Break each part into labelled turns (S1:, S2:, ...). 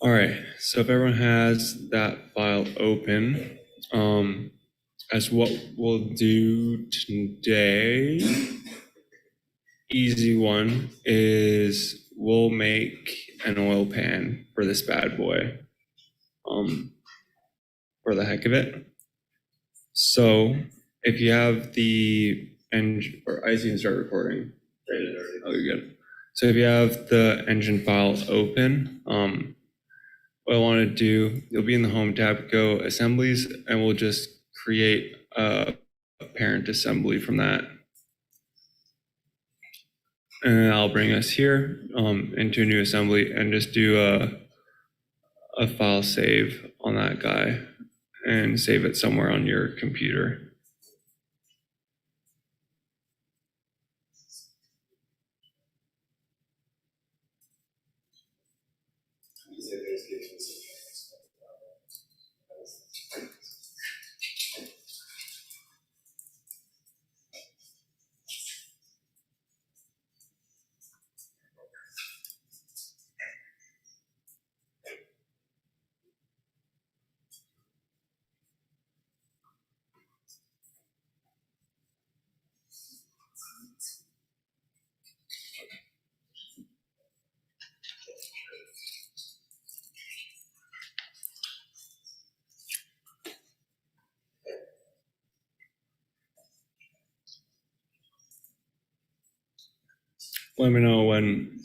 S1: All right, so if everyone has that file open, as what we'll do today, easy one, is we'll make an oil pan for this bad boy, for the heck of it. So if you have the engine, or I see you can start recording. Oh, you're good. So if you have the engine file open, what I want to do, you'll be in the home tab, go assemblies, and we'll just create a parent assembly from that. And I'll bring us here into a new assembly and just do a file save on that guy and save it somewhere on your computer. Let me know when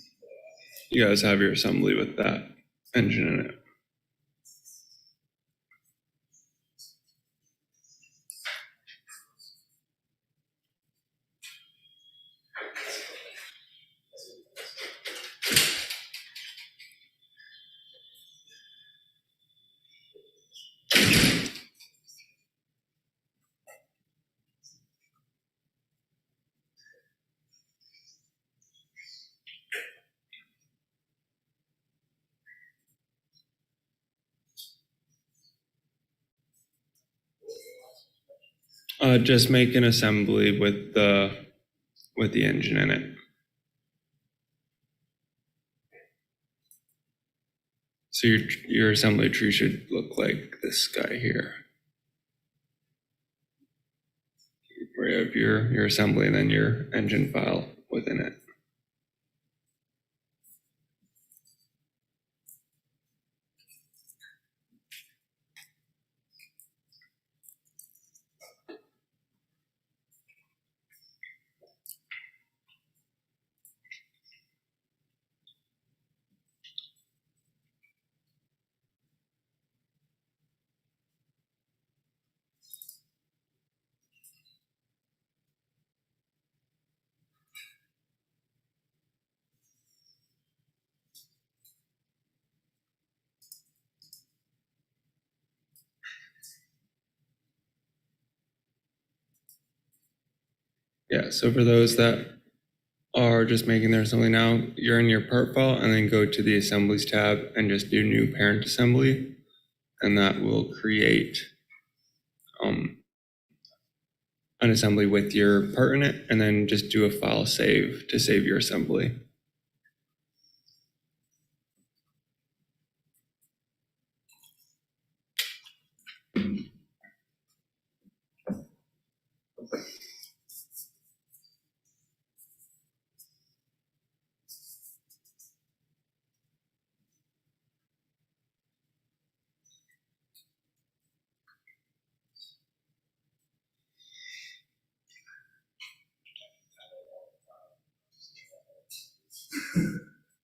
S1: you guys have your assembly with that engine in it. Just make an assembly with the engine in it. So your assembly tree should look like this guy here. Where you have your assembly and then your engine file within it. Yeah, so for those that are just making their assembly now, you're in your part file and then go to the assemblies tab and just do new parent assembly. And that will create an assembly with your part in it, and then just do a file save to save your assembly.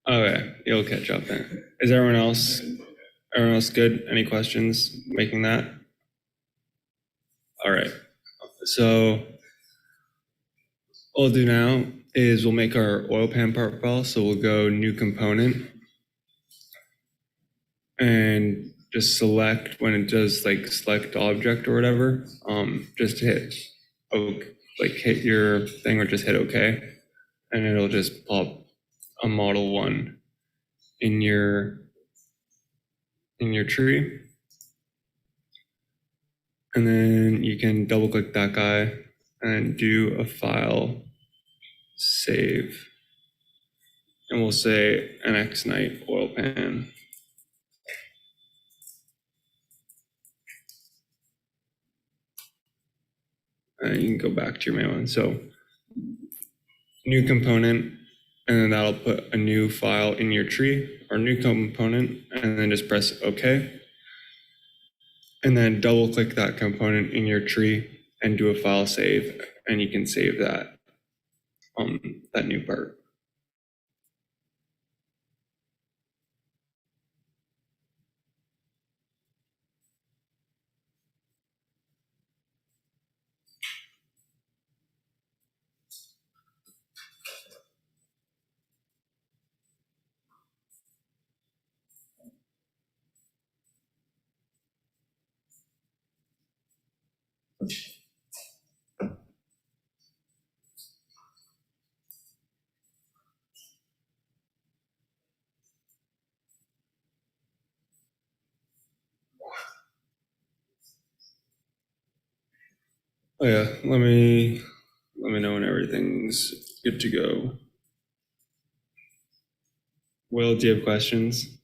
S1: Okay, you'll catch up then. Is everyone else good? Any questions making that? All right, so what we'll do now is we'll make our oil pan part file. So we'll go new component and just select when it does like select object or whatever, just hit hit your thing or just hit OK, and it'll just pop a model 1 in your tree. And then you can double click that guy and do a file save. And we'll say NX Night oil pan. and you can go back to your main one. So new component, and then that'll put a new file in your tree, or new component, and then just press OK. And then double click that component in your tree and do a file save, and you can save that, that new part. Oh yeah, let me know when everything's good to go. Will, do you have questions?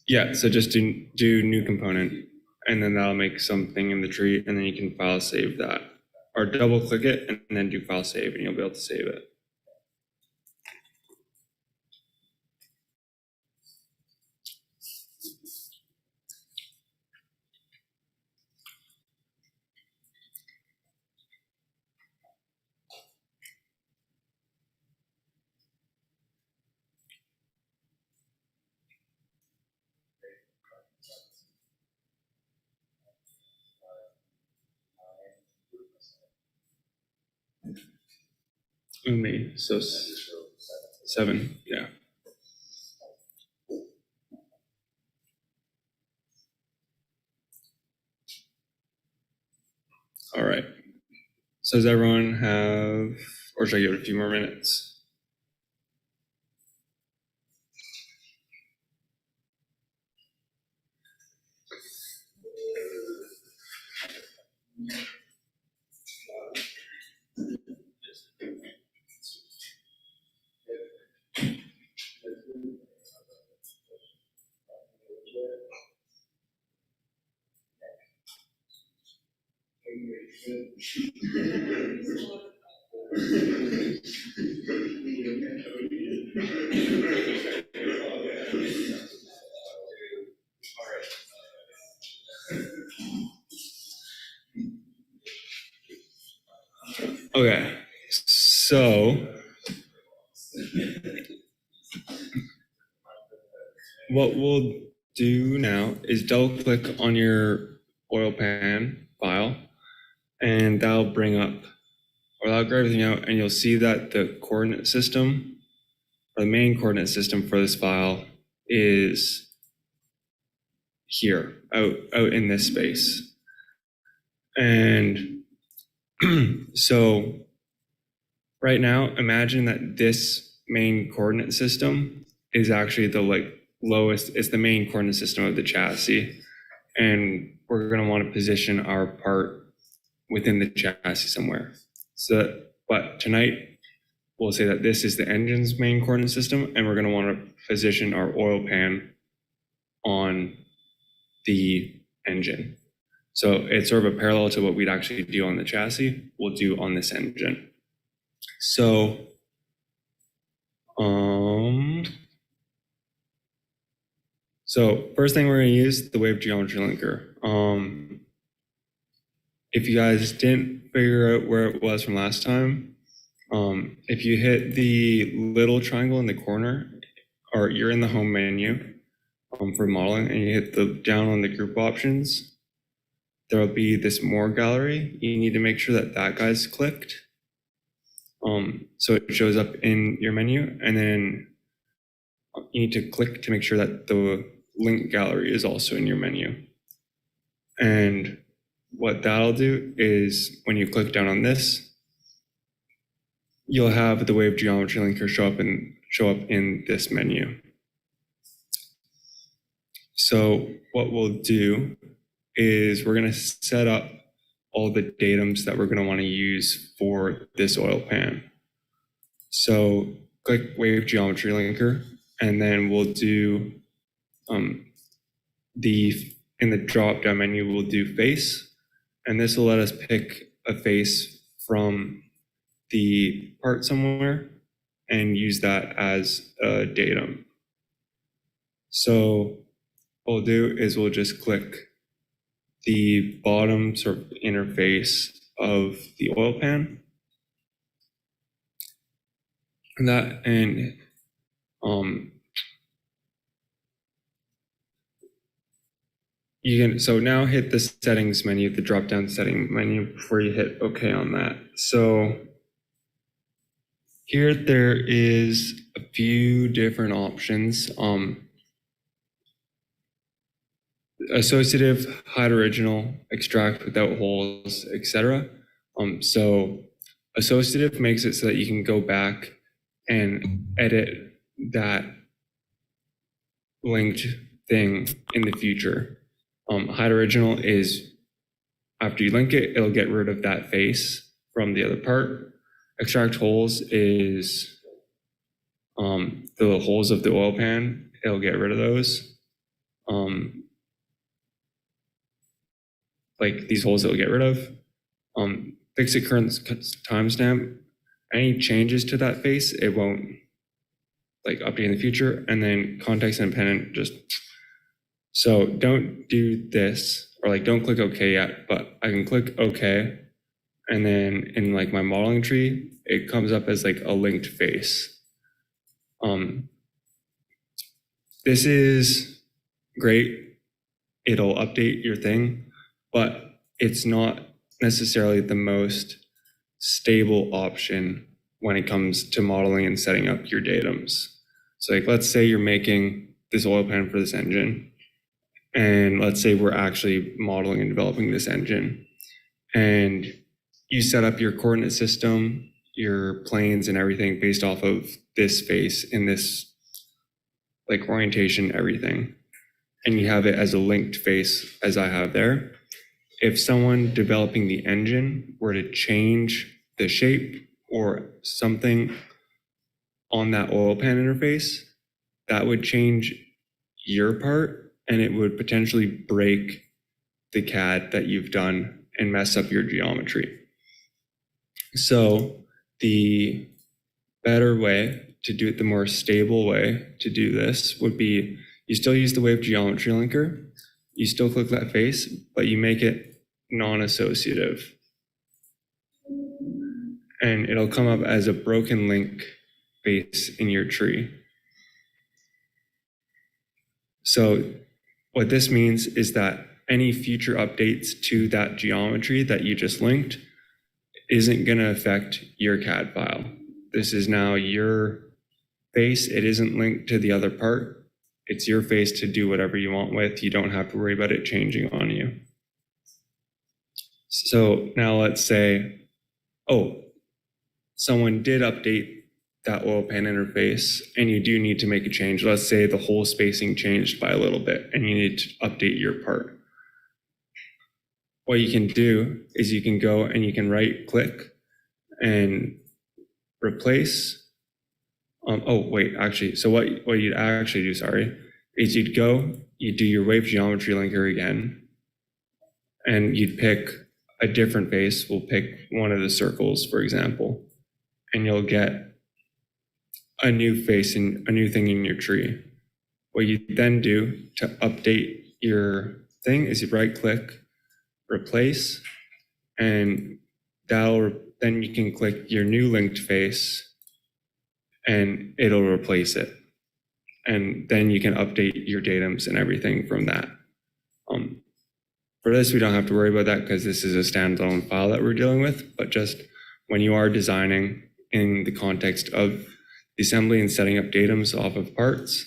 S1: Yeah, so just do new component, and then that'll make something in the tree, and then you can file save that. Or double click it and then do file save, and you'll be able to save it. Only, so 7, yeah. All right. So does everyone have, or should I give it a few more minutes? Okay, so what we'll do now is double click on your oil pan file, and that'll bring up, or that'll grab everything out, and you'll see that the coordinate system, or the main coordinate system for this file is here, out in this space. And so right now, imagine that this main coordinate system is actually the lowest, it's the main coordinate system of the chassis. And we're gonna wanna position our part within the chassis somewhere. So, but tonight, we'll say that this is the engine's main coordinate system, and we're gonna wanna position our oil pan on the engine. So it's sort of a parallel to what we'd actually do on the chassis, we'll do on this engine. So, so first thing we're going to use the wave geometry linker. If you guys didn't figure out where it was from last time, if you hit the little triangle in the corner, or you're in the home menu for modeling, and you hit the down on the group options, there'll be this more gallery. You need to make sure that that guy's clicked. So it shows up in your menu, and then you need to click to make sure that the link gallery is also in your menu. And what that'll do is when you click down on this, you'll have the wave geometry linker show up in this menu. So what we'll do is we're going to set up all the datums that we're going to want to use for this oil pan. So click wave geometry linker, and then we'll do in the drop down menu, we'll do face, and this will let us pick a face from the part somewhere and use that as a datum. So what we'll do is we'll just click the bottom sort of interface of the oil pan, and you can, so now hit the settings menu, the drop down setting menu, before you hit OK on that. So here there is a few different options. Associative, hide original, extract without holes, etc. So associative makes it so that you can go back and edit that linked thing in the future. Hide original is after you link it, it'll get rid of that face from the other part. Extract holes is the holes of the oil pan, it'll get rid of those. Like these holes it'll get rid of. Fix it current timestamp. Any changes to that face, it won't like update in the future. And then context independent, just so don't do this, or like don't click OK yet, but I can click OK. And then in like my modeling tree, it comes up as like a linked face. This is great. It'll update your thing, but it's not necessarily the most stable option when it comes to modeling and setting up your datums. So like, let's say you're making this oil pan for this engine, and let's say we're actually modeling and developing this engine, and you set up your coordinate system, your planes and everything based off of this face in this like orientation, everything. And you have it as a linked face as I have there. If someone developing the engine were to change the shape or something on that oil pan interface, that would change your part, and it would potentially break the CAD that you've done and mess up your geometry. So the better way to do it, the more stable way to do this would be, you still use the wave geometry linker, you still click that face, but you make it non-associative. And it'll come up as a broken link face in your tree. So what this means is that any future updates to that geometry that you just linked isn't going to affect your CAD file. This is now your face. It isn't linked to the other part. It's your face to do whatever you want with. You don't have to worry about it changing on you. So now let's say, oh, someone did update that oil pan interface and you do need to make a change. Let's say the hole spacing changed by a little bit and you need to update your part. What you can do is you can go and you can right click and replace. Oh, wait, actually, so what you'd actually do, sorry, is you'd go, you do your wave geometry linker again, and you'd pick a different face. We'll pick one of the circles, for example, and you'll get a new face and a new thing in your tree. What you then do to update your thing is you right click, replace, and then you can click your new linked face and it'll replace it. And then you can update your datums and everything from that. For this, we don't have to worry about that because this is a standalone file that we're dealing with, but just when you are designing in the context of the assembly and setting up datums off of parts,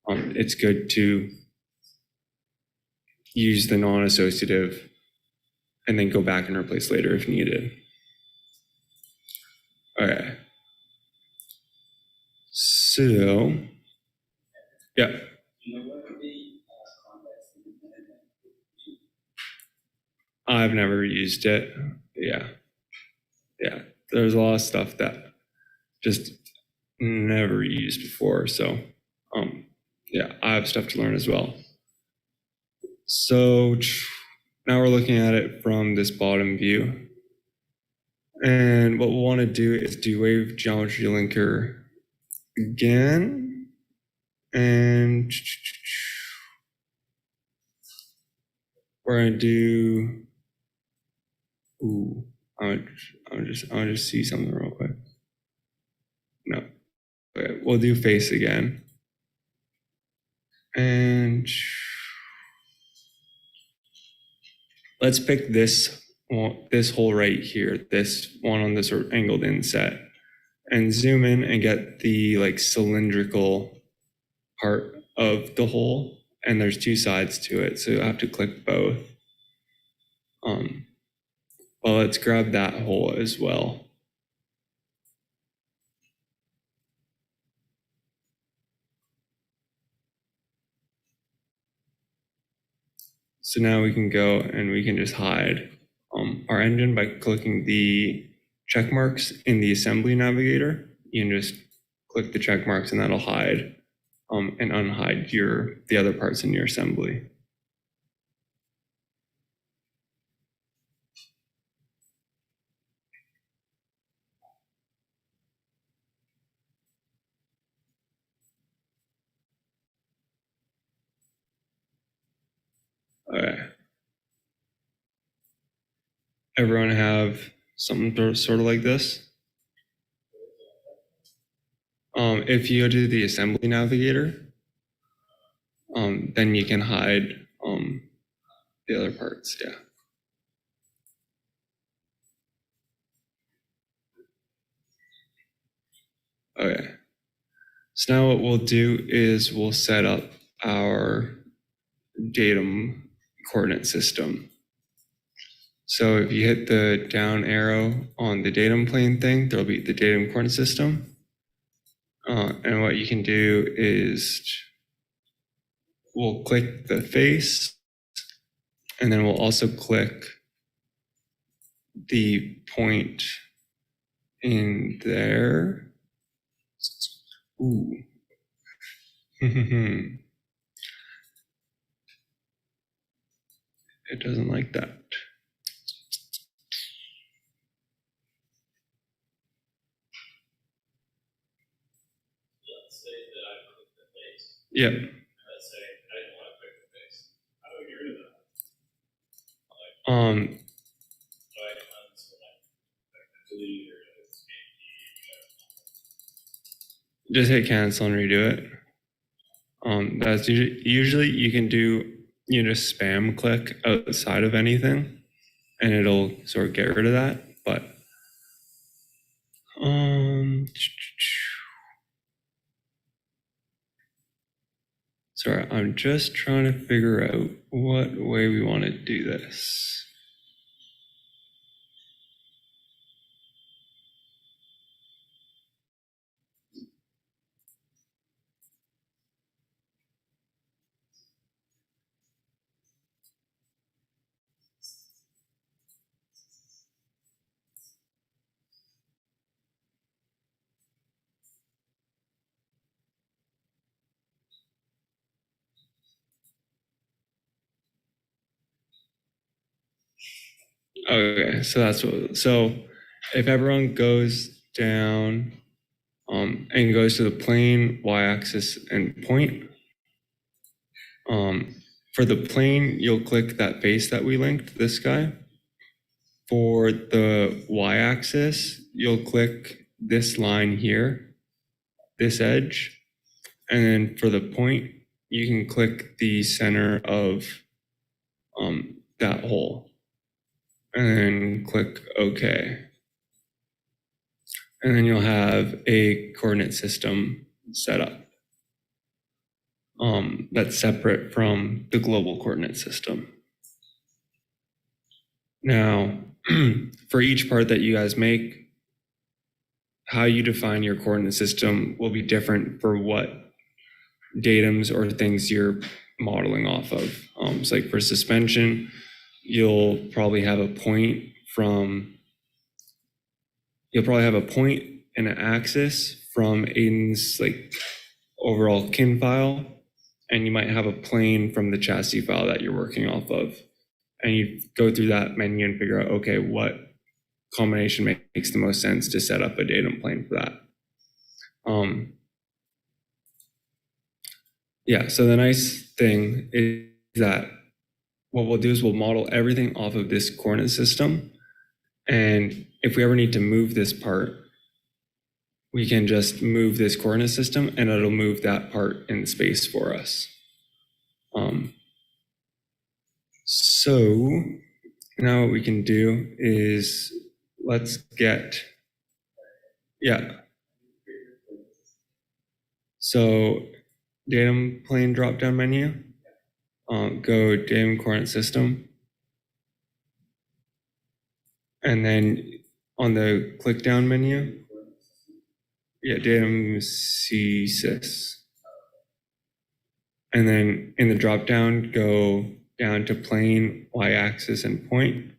S1: it's good to use the non-associative and then go back and replace later if needed. Okay. So, yeah. I've never used it. Yeah. There's a lot of stuff that just never used before. So, yeah, I have stuff to learn as well. So now we're looking at it from this bottom view. And what we'll want to do is do wave geometry linker again. And we're going to do, I'll just see something real quick. No, okay, we'll do face again. And let's pick this hole right here, this one on this angled inset, and zoom in and get the like cylindrical part of the hole. And there's two sides to it, so you'll have to click both. Well, let's grab that hole as well. So now we can go and we can just hide our engine by clicking the check marks in the assembly navigator. You can just click the check marks and that'll hide and unhide the other parts in your assembly. Okay. Everyone have something sort of like this? If you go to the assembly navigator, then you can hide the other parts, yeah. Okay. So now what we'll do is we'll set up our datum coordinate system. So if you hit the down arrow on the datum plane thing, there'll be the datum coordinate system. And what you can do is we'll click the face, and then we'll also click the point in there. Ooh. It doesn't like that.
S2: Let's say that I click the face.
S1: Yep.
S2: Let's say I didn't want to click the face. How do we get rid of that? So I can unselect, delete or
S1: Just hit cancel and redo it. That's usually you can do, just spam click outside of anything and it'll sort of get rid of that. But sorry, I'm just trying to figure out what way we want to do this. Okay, so so if everyone goes down and goes to the plane, y-axis, and point, for the plane, you'll click that face that we linked, this guy. For the y-axis, you'll click this line here, this edge, and then for the point, you can click the center of that hole. And then click OK. And then you'll have a coordinate system set up that's separate from the global coordinate system. Now, for each part that you guys make, how you define your coordinate system will be different for what datums or things you're modeling off of. So like for suspension, you'll probably have a point and an axis from Aiden's like overall kin file, and you might have a plane from the chassis file that you're working off of. And you go through that menu and figure out, okay, what combination makes the most sense to set up a datum plane for that. Yeah, so the nice thing is that what we'll do is we'll model everything off of this coordinate system. And if we ever need to move this part, we can just move this coordinate system and it'll move that part in space for us. So now what we can do is let's get, so datum plane drop-down menu, go datum coordinate system. And then on the click down menu, datum CSys. And then in the drop down, go down to plane, y-axis, and point.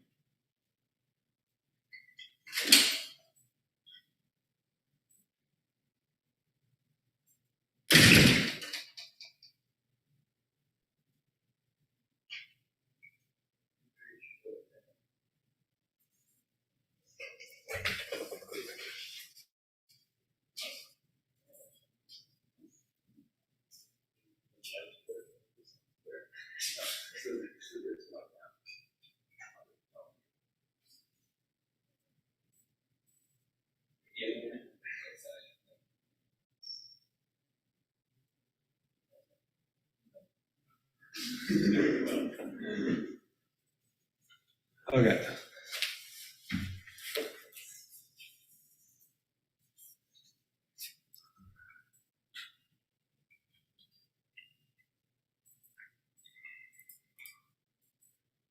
S1: Okay.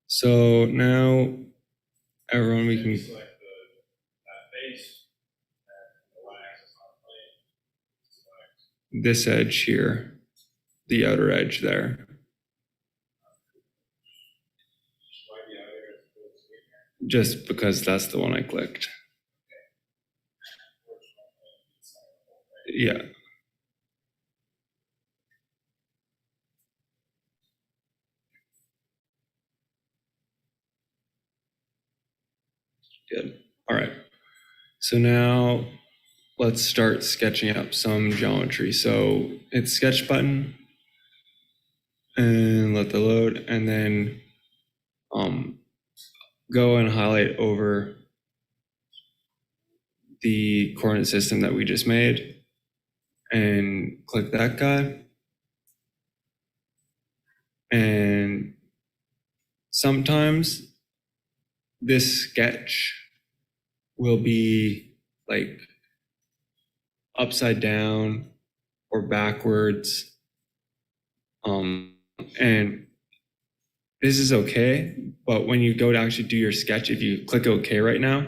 S1: So now, everyone, we can
S2: Select that base and the y-axis on the plane. Select
S1: this edge here, the outer edge there.
S2: why the other is supposed to be here.
S1: Just because that's the one I clicked. Yeah. Good. All right. So now let's start sketching up some geometry. So hit sketch button and let the load, and then go and highlight over the coordinate system that we just made and click that guy. And sometimes this sketch will be like upside down or backwards. And this is okay, but when you go to actually do your sketch, if you click OK right now,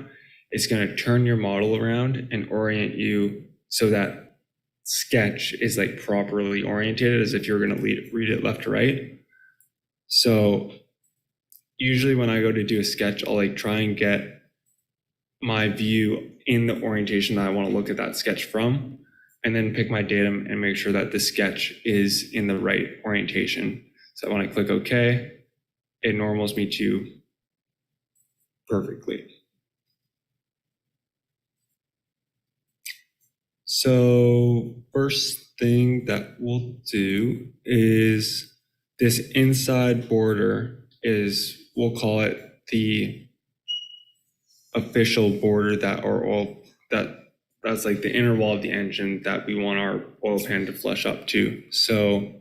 S1: it's going to turn your model around and orient you so that sketch is like properly orientated as if you're going to read it left to right. So usually when I go to do a sketch, I'll like try and get my view in the orientation that I want to look at that sketch from, and then pick my datum and make sure that the sketch is in the right orientation. So when I click OK, it normals me to perfectly. So first thing that we'll do is this inside border is, we'll call it the official border that's like the inner wall of the engine that we want our oil pan to flush up to. So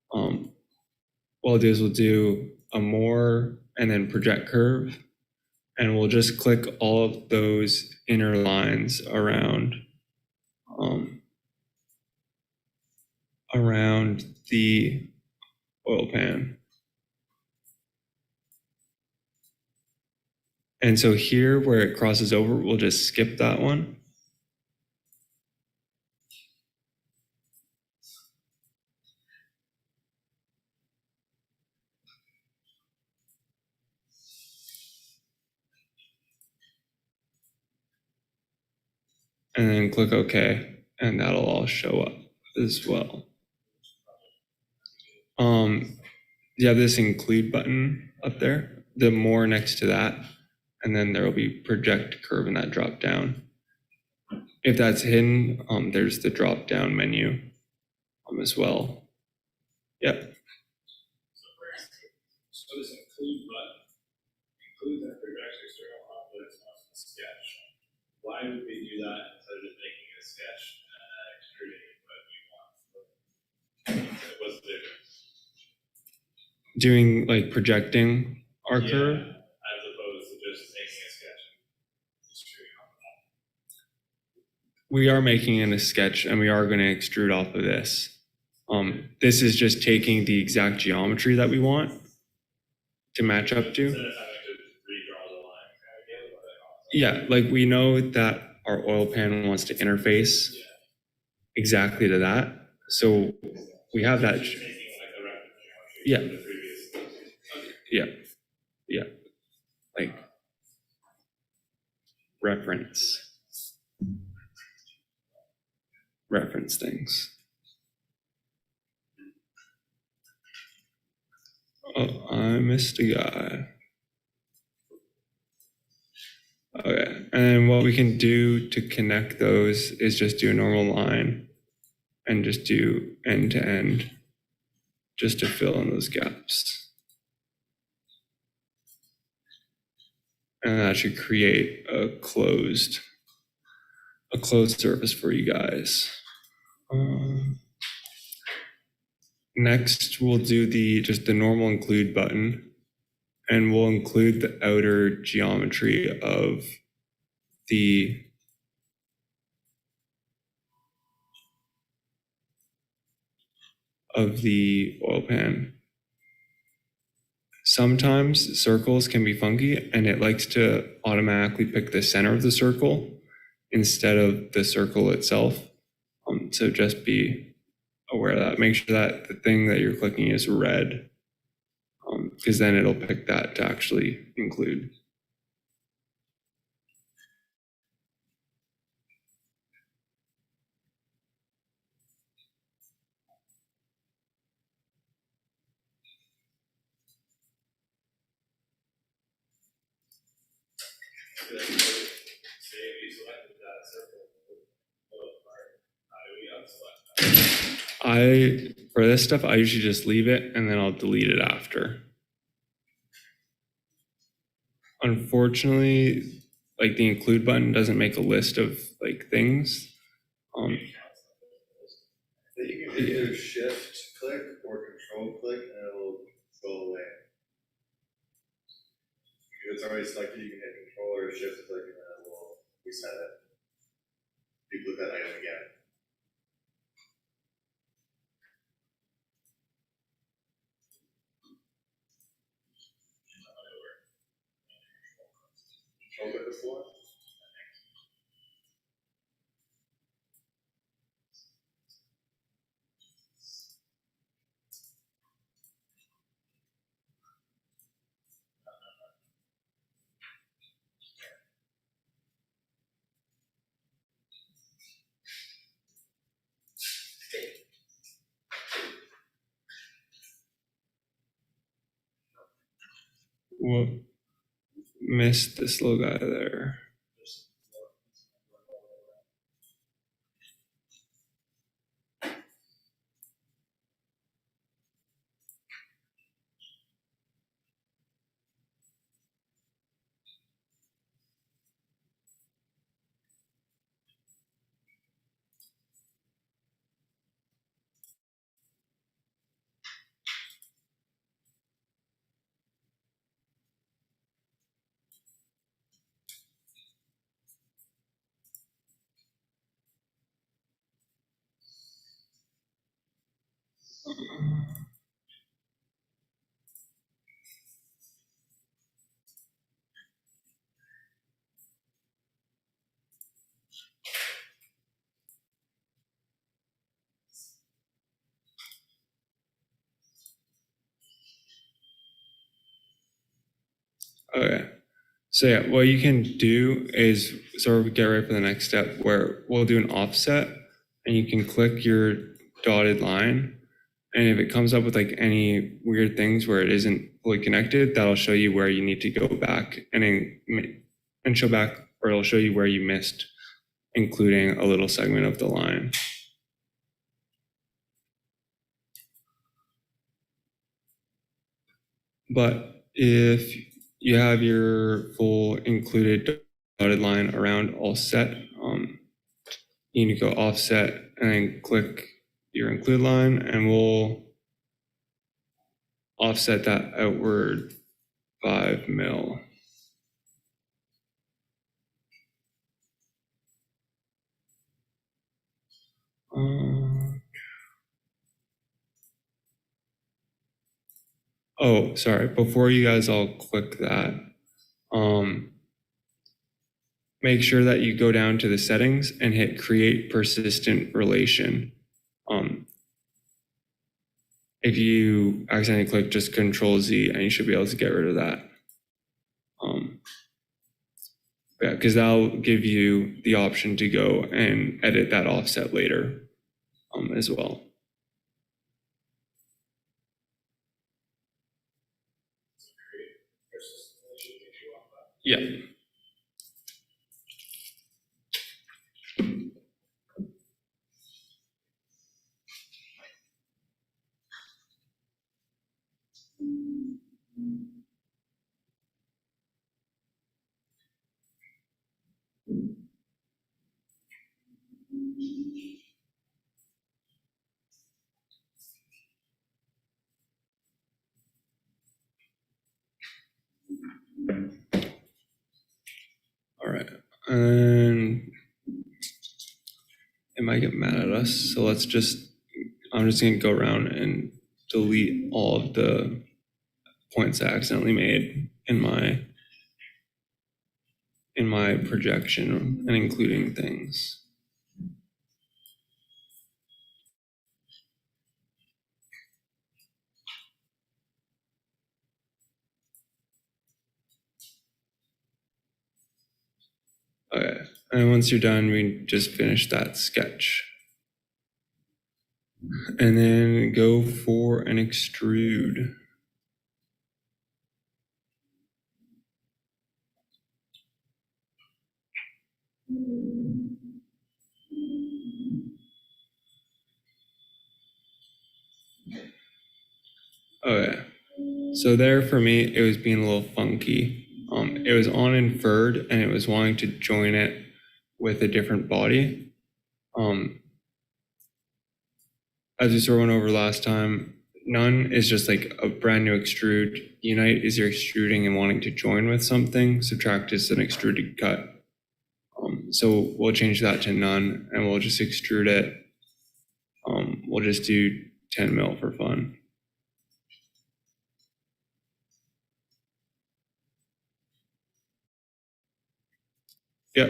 S1: what I'll do is we'll do a more and then project curve, and we'll just click all of those inner lines around the oil pan. And so here where it crosses over, we'll just skip that one. And then click OK, and that'll all show up as well. You have this include button up there, the more next to that, and then there will be project curve in that drop down. If that's hidden, there's the drop down menu as well. Yep.
S2: So this include button includes that project external objects on the sketch. Why would we do that instead of just making a sketch and extruding what we want? What's the difference?
S1: Doing like projecting our curve.
S2: As opposed to just making a sketch and extruding off of that.
S1: We are making in a sketch and we are going to extrude off of this. This is just taking the exact geometry that we want to match up to.
S2: Instead of having to redraw the line kind of deal,
S1: Yeah, like we know that our oil pan wants to interface exactly to that. So we have that.
S2: Just making like a reference geometry
S1: Yeah.
S2: from the previous.
S1: Yeah. Yeah. Like reference things. Oh, I missed a guy. Okay, and what we can do to connect those is just do a normal line and just do end to end just to fill in those gaps. And that should create a closed surface for you guys. Next, we'll do just the normal include button, and we'll include the outer geometry of the oil pan. Sometimes circles can be funky and it likes to automatically pick the center of the circle instead of the circle itself. So just be aware of that. Make sure that the thing that you're clicking is red, because then it'll pick that to actually include.
S2: Say if you selected that circle, how do we unselect that?
S1: For this stuff, I usually just leave it and then I'll delete it after. Unfortunately, like the include button doesn't make a list of like things.
S3: You can either shift click or control click and it'll go away. If it's already selected, you can hit control or shift click and then it will reset it. You click that item again. Control click before?
S1: Whoop. Missed this little guy there. Okay. So yeah, what you can do is sort of get ready for the next step where we'll do an offset and you can click your dotted line And if it comes up with like any weird things where it isn't fully connected, that'll show you where you need to go back and show back, or it'll show you where you missed, including a little segment of the line. But if you have your full included dotted line around all set, you need to go offset and then click your include line, and we'll offset that outward 5 mil. Oh, sorry. Before you guys all click that, make sure that you go down to the settings and hit create persistent relation. If you accidentally click, just Control Z and you should be able to get rid of that. Yeah, because that'll give you the option to go and edit that offset later as well. Yeah. All right, and it might get mad at us, so I'm just gonna go around and delete all of the points I accidentally made in my projection and including things. Okay, and once you're done, we just finish that sketch. And then go for an extrude. Okay, so there for me, it was being a little funky. It was on inferred and it was wanting to join it with a different body. As we sort of went over last time, none is just like a brand new extrude. Unite is you're extruding and wanting to join with something. Subtract is an extruded cut. So we'll change that to none and we'll just extrude it. We'll just do 10 mil for fun. Yep.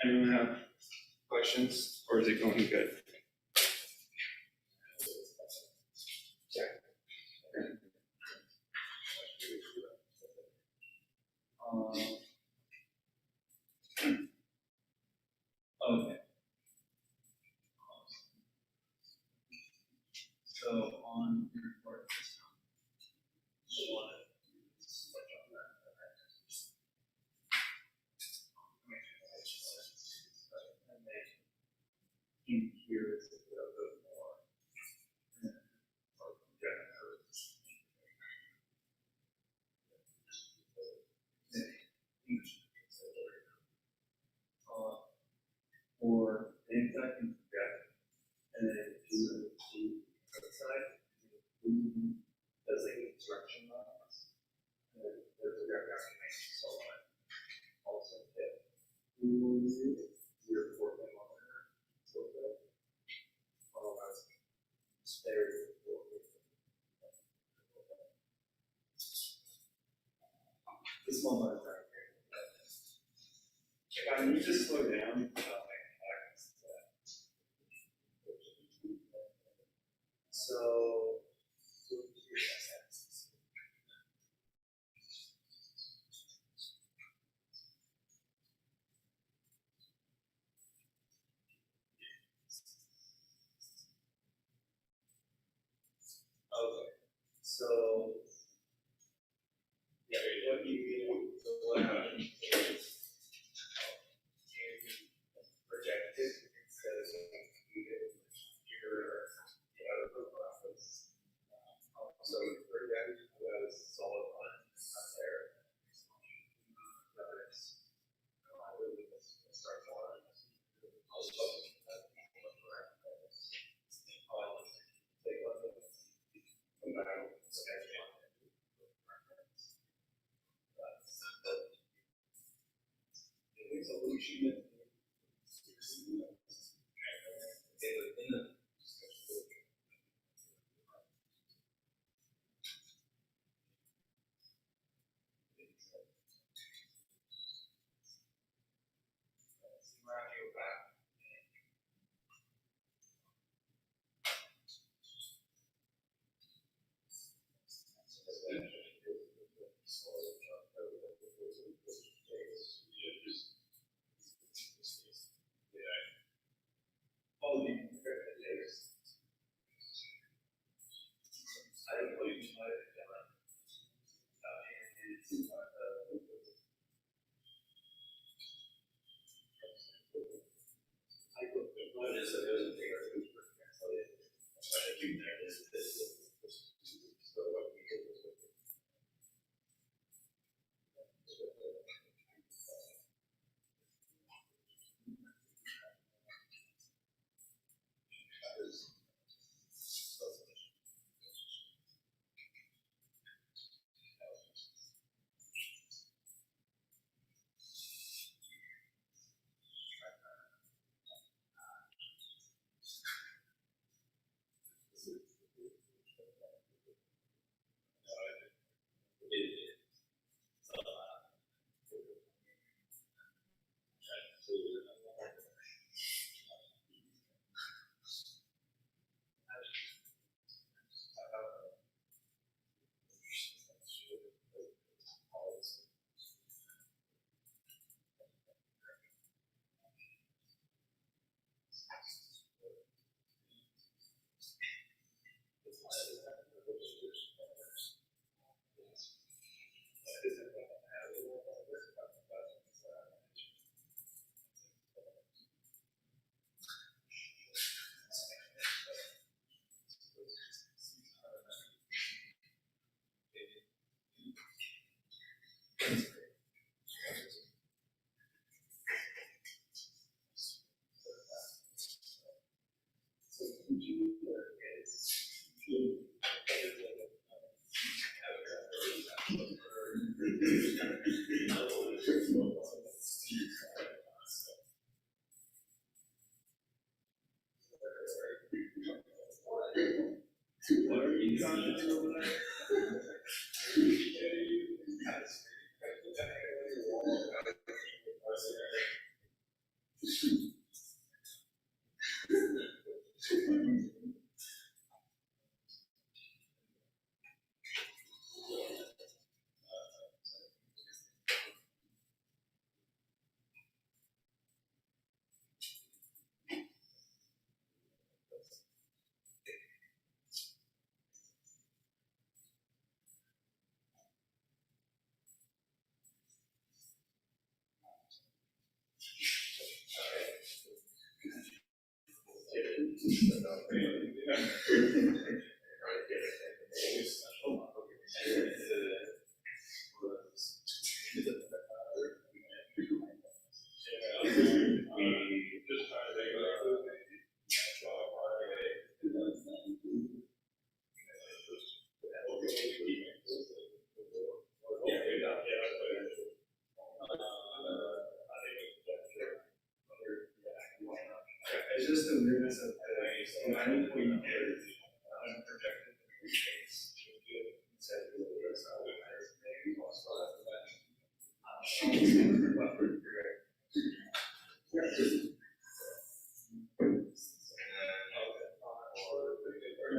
S1: Anyone have questions, or is it going good? Okay. So on your report system, you want to switch on that. And then in here is a little bit more. Or things I can project and then do the outside, does like instruction lines. And then there's a GrabCAD connection, so on. Also hit your Portland monitor. So that otherwise there is this one was right here.
S3: we just slow down? So. Okay, so. Yeah, what do you mean, so what happens is. Project it instead of your, process. So project was solid on there. Start on. Solution. Oh, you can prepare the days. I don't know you might have done. I put what is it? There's a thing or two for translate. I think there is this. So what we did was. What are you trying to do over there?
S2: We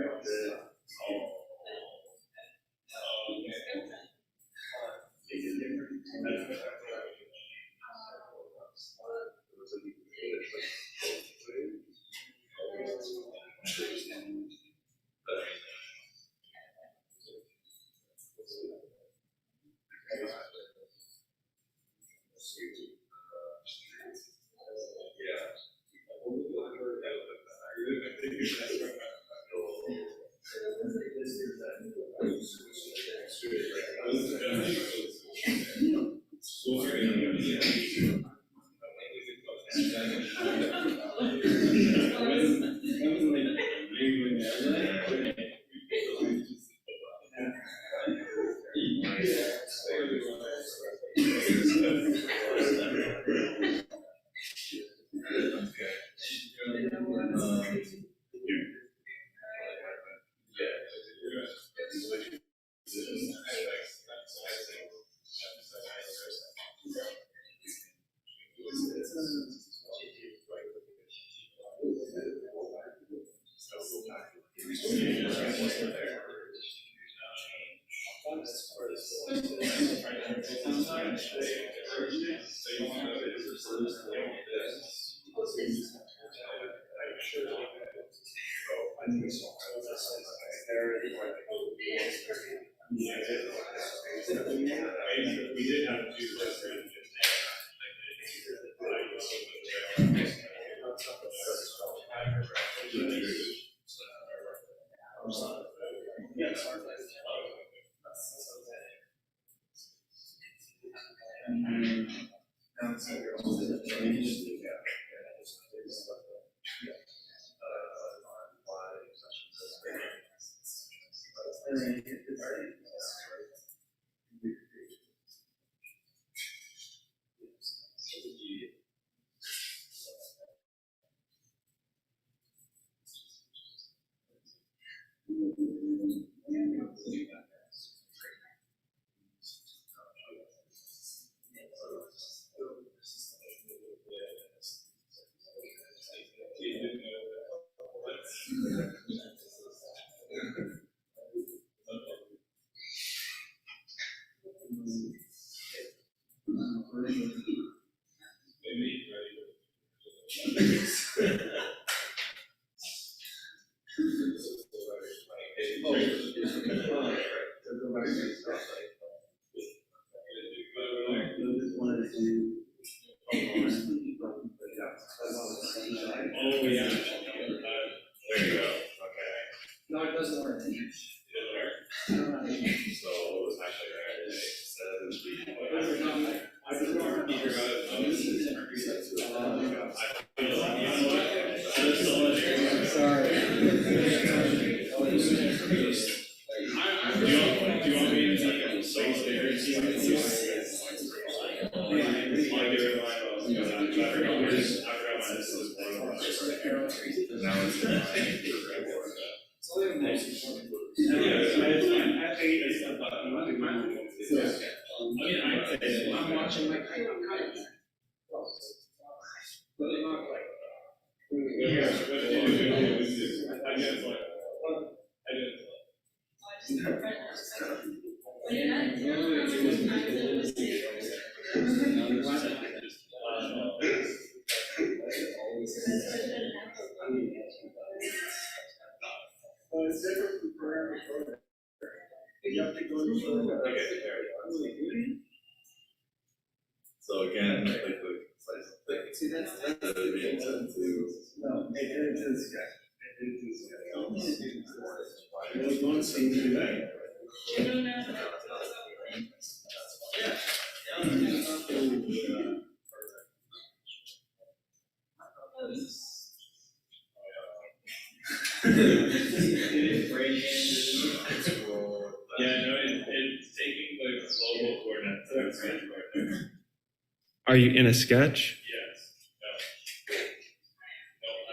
S2: did have to do this. Oh, yeah. There you go. Okay.
S3: No, it doesn't work.
S2: It didn't work. So it was actually right. I just want to figure out this is
S3: Sorry.
S2: Do you want me to take a space there?
S3: I'm watching my kite. But not like.
S2: So again,
S3: See, that's no, it didn't to the sky. It was one thing to that.
S2: Yeah, no, it's taking the global coordinates.
S1: Are you in a sketch?
S2: Yes.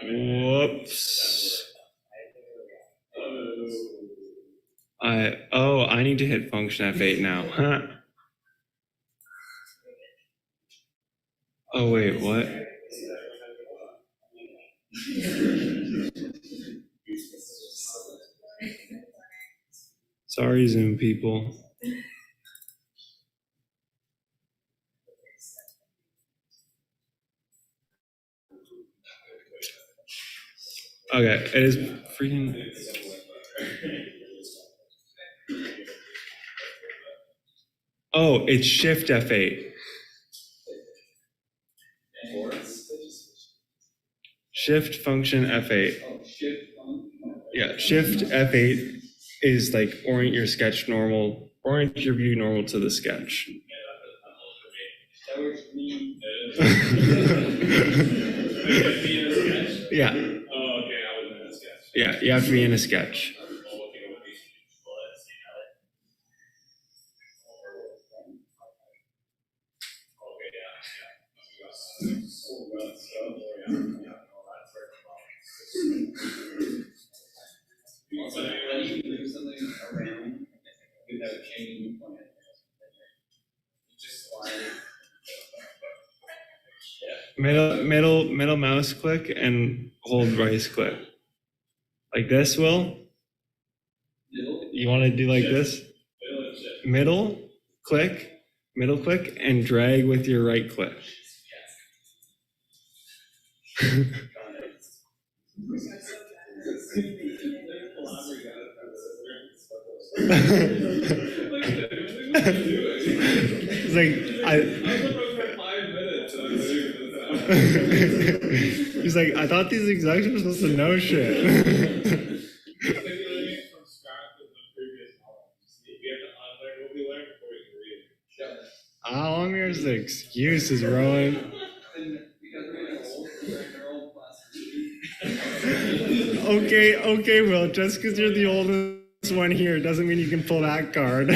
S2: No. No, I'm in.
S1: Whoops. I need to hit function F8 now. Huh. Oh wait, what? Sorry, Zoom people. Okay, it is freaking. Oh, it's Shift F8. Shift function F8.
S3: Oh, shift.
S1: Yeah, Shift F8 is like orient your view normal to the sketch.
S3: That works for me.
S1: Yeah.
S2: Oh, okay, I was in a sketch.
S1: Yeah, you have to be in a sketch.
S3: So how do you move something around without changing the plan? Just slide.
S1: Middle mouse click and hold right click. Like this, Will?
S3: Middle?
S1: You want to do like this? Middle click, and drag with your right click. It's like he's like, I thought these execs were supposed to know shit. How long is the excuses, Rowan? Okay, Will, just because you're the oldest one here doesn't mean you can pull that card.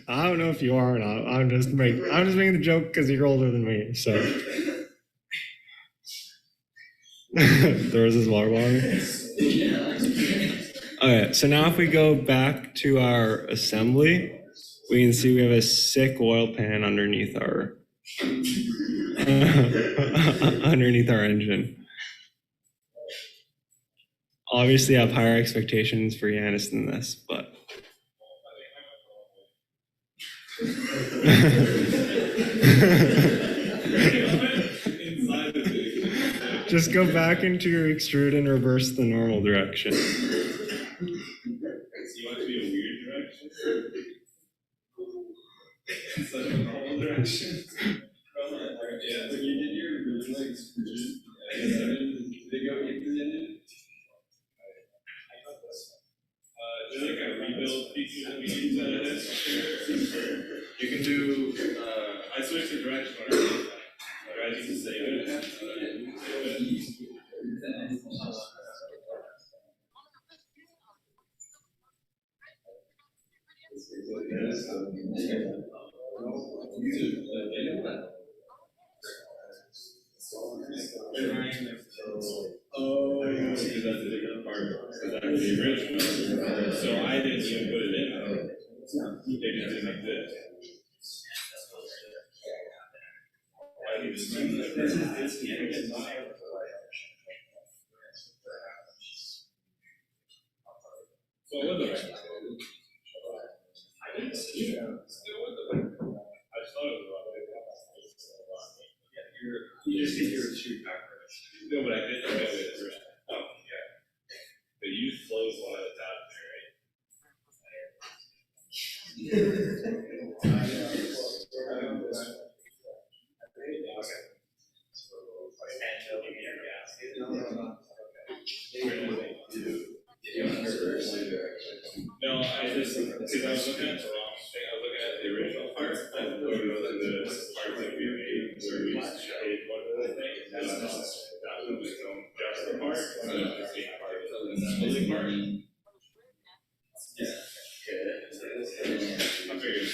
S1: I don't know if you are or not. I'm just making the joke because you're older than me, so. Throws his water bottle. Okay, so now if we go back to our assembly, we can see we have a sick oil pan underneath our engine. Obviously, I have higher expectations for Yanis than this, but. Just go back into your extrude and reverse the normal direction.
S2: So you want to be a weird direction? Instead of a normal direction? Yeah, when you did your original extrusion, they go into the engine? Is there like a rebuild feature that we need to you can do, I switched the direction already. I need to save it. Oh, because that's a different part. Because that's the original. So I didn't even put it in. They just didn't exist. I need to see that. So what the I didn't see that. Still with the I just thought it was wrong. You just hit your shoot backwards. No, but I did the way it was. Oh, yeah. But you flows one at a time No, I just, because I was looking at the wrong thing, I was looking at the original part, and go to the part that we made, where we showed one of the things, and I thought that was just the part, instead of just being part of the assembly part. Yeah. I figured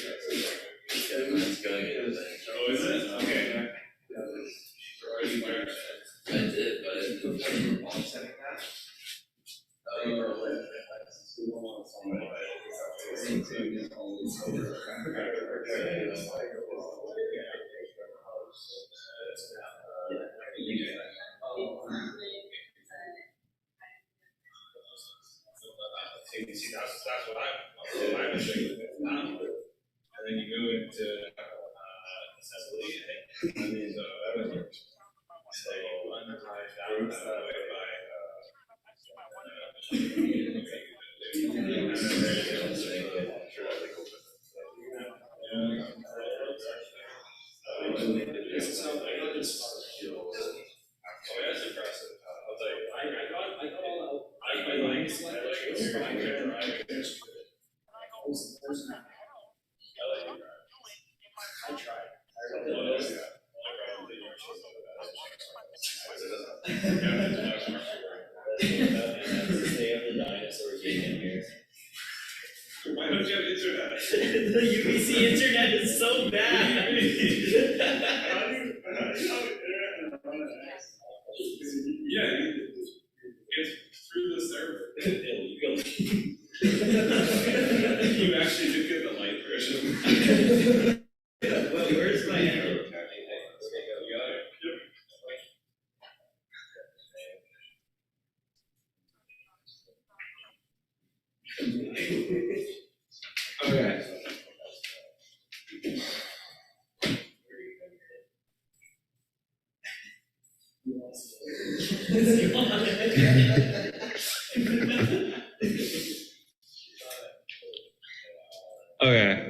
S2: oh, is it? Okay.
S3: I did, but I'm offsetting that.
S2: you see, that's what I'm showing you now. And then you go into assembly, and so that would work. So untie that way by oh, that's impressive. I'll tell you. I got all out. I like I tried.
S3: They have the dinosaurs in here.
S2: Why don't you have internet?
S3: The UBC internet is so bad.
S2: Yeah, it's through the server. You actually did get the light version.
S3: Well, where's my Android?
S2: You got it. Yep.
S1: Okay. Okay.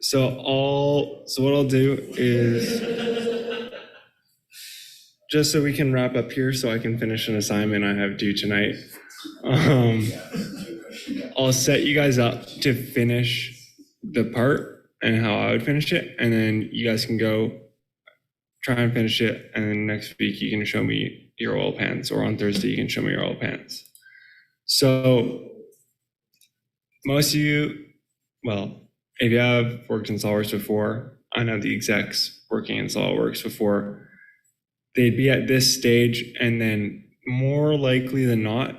S1: So what I'll do is just so we can wrap up here so I can finish an assignment I have due tonight. I'll set you guys up to finish the part and how I would finish it, and then you guys can go try and finish it, and then next week you can show me your oil pans, or on Thursday you can show me your oil pans. So most of you, well, if you have worked in SolidWorks before, I know the execs working in SolidWorks before, they'd be at this stage, and then more likely than not,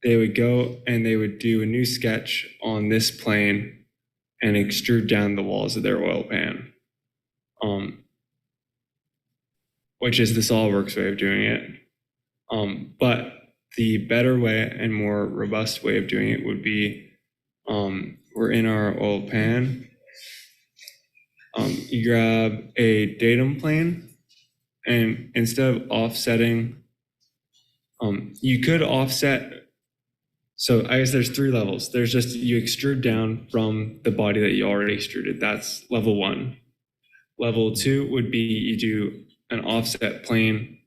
S1: they would go and they would do a new sketch on this plane and extrude down the walls of their oil pan, which is the SolidWorks way of doing it. But the better way and more robust way of doing it would be, we're in our oil pan. You grab a datum plane, and instead of offsetting, you could offset. So I guess there's 3 levels. There's just you extrude down from the body that you already extruded. That's level 1. Level 2 would be you do an offset plane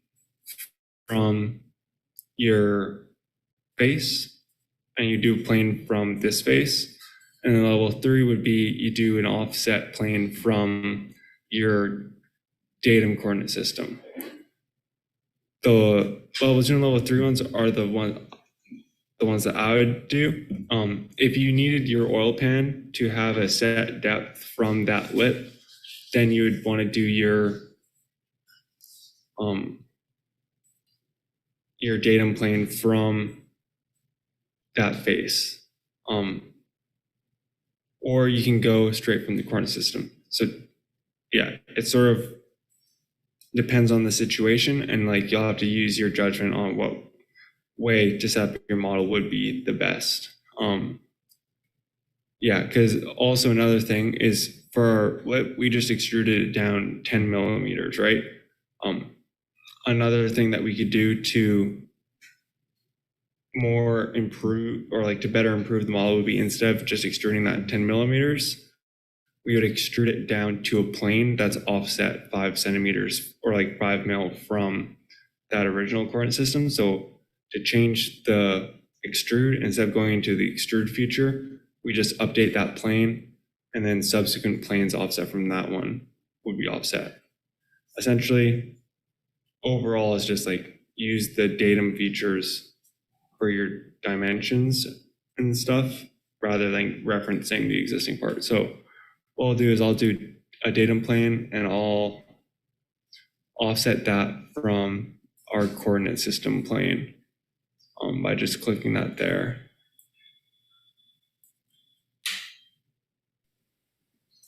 S1: from your face, and you do a plane from this face. And then level 3 would be you do an offset plane from your datum coordinate system. The level 2 and level 3 ones are the ones that I would do. If you needed your oil pan to have a set depth from that lip, then you would want to do your datum plane from that face. Or you can go straight from the coordinate system. So yeah, it sort of depends on the situation, and like you'll have to use your judgment on what way to set up your model would be the best. Yeah, because also another thing is for our lip, we just extruded it down 10 millimeters, right? Another thing that we could do to more improve, or like to better improve the model, would be instead of just extruding that 10 millimeters, we would extrude it down to a plane that's offset 5 centimeters or like 5 mil from that original coordinate system. So to change the extrude, instead of going into the extrude feature, we just update that plane, and then subsequent planes offset from that one would be offset. Essentially, overall is just like use the datum features for your dimensions and stuff rather than referencing the existing part. So what I'll do is I'll do a datum plane, and I'll offset that from our coordinate system plane by just clicking that there.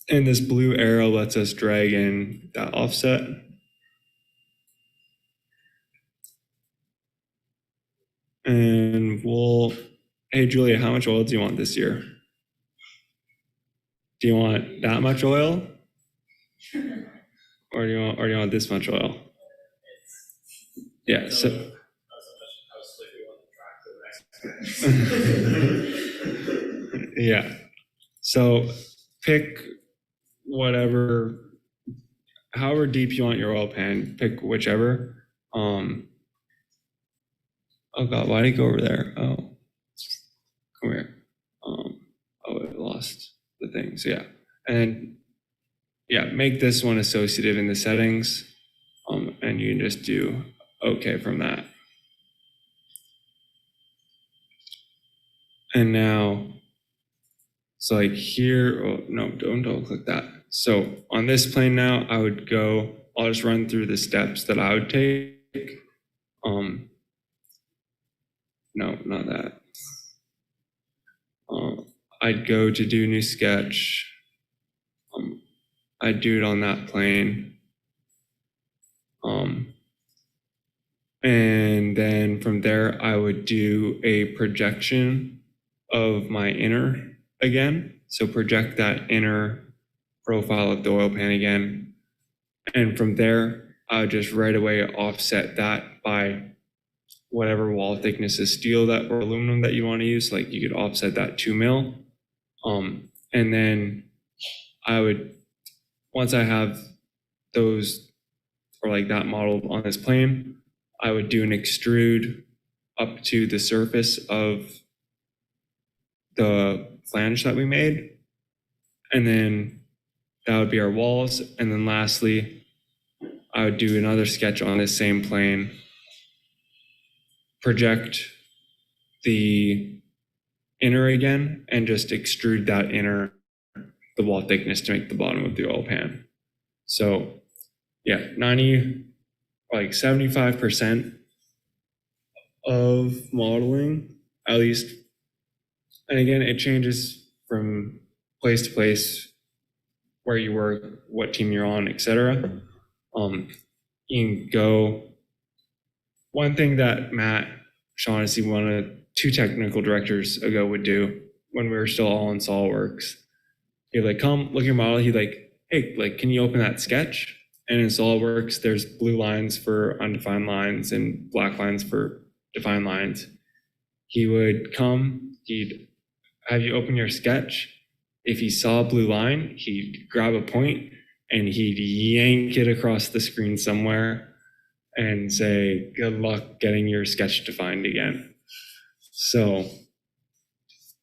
S1: And this blue arrow lets us drag in that offset. And we'll hey, Julia, how much oil do you want this year? Do you want that much oil? Or do you want this much oil? Yeah, so
S2: Not so much how slick we want the track to
S1: yeah. So pick whatever, however deep you want your oil pan, pick whichever. Oh God, why did it go over there? Oh, come here. Oh, it lost the thing. So yeah, and then yeah, make this one associative in the settings, and you can just do okay from that. And now, so like here, oh no, don't click that. So on this plane now, I'll just run through the steps that I would take. No, not that. I'd go to do new sketch. I'd do it on that plane. And then from there, I would do a projection of my inner again. So project that inner profile of the oil pan again. And from there, I would just right away offset that by whatever wall thickness of steel that or aluminum that you want to use. Like you could offset that 2 mil. And then I would, once I have those or like that model on this plane, I would do an extrude up to the surface of the flange that we made. And then that would be our walls. And then lastly, I would do another sketch on this same plane, project the inner again, and just extrude that inner, the wall thickness to make the bottom of the oil pan. So yeah, 75% of modeling, at least. And again, it changes from place to place, where you work, what team you're on, etc. You can go. One thing that Matt Shaughnessy, one of the 2 technical directors ago, would do when we were still all in SolidWorks, he'd like, come look at your model. He'd like, hey, like, can you open that sketch? And in SolidWorks, there's blue lines for undefined lines and black lines for defined lines. He would come, he'd have you open your sketch. If he saw a blue line, he'd grab a point and he'd yank it across the screen somewhere and say, good luck getting your sketch defined again. So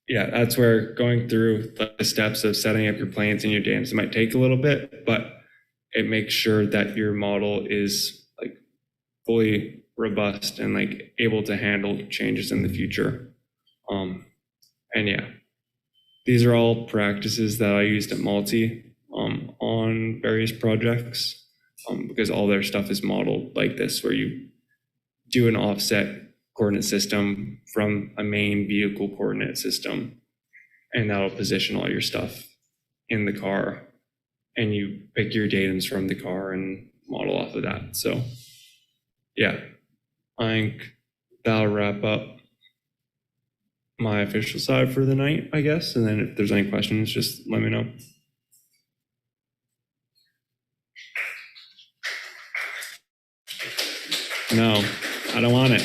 S1: yeah, that's where going through the steps of setting up your planes and your dams, it might take a little bit, but it makes sure that your model is like fully robust and like able to handle changes in the future. And yeah, these are all practices that I used at Multi on various projects, because all their stuff is modeled like this, where you do an offset coordinate system from a main vehicle coordinate system, and that'll position all your stuff in the car, and you pick your datums from the car and model off of that. So yeah, I think that'll wrap up my official side for the night, I guess. And then if there's any questions, just let me know. No, I don't want it.